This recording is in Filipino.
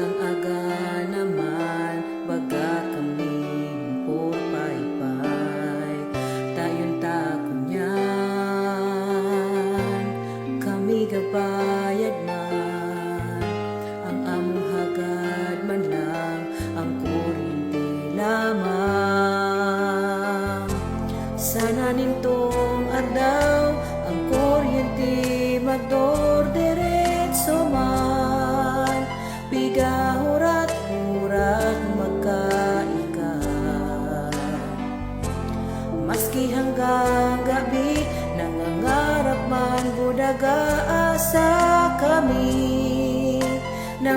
Agang-aga naman baga kami purpay-pay tayon tako niyan kami gabayad man ang among hagad man lang ang kuryente lamang. Sana nintong adlaw ang kuryente magdor-diretso man, piga hurat-hurat magkaikan. Maski hanggang gabi nangangarap man budaga asa kami na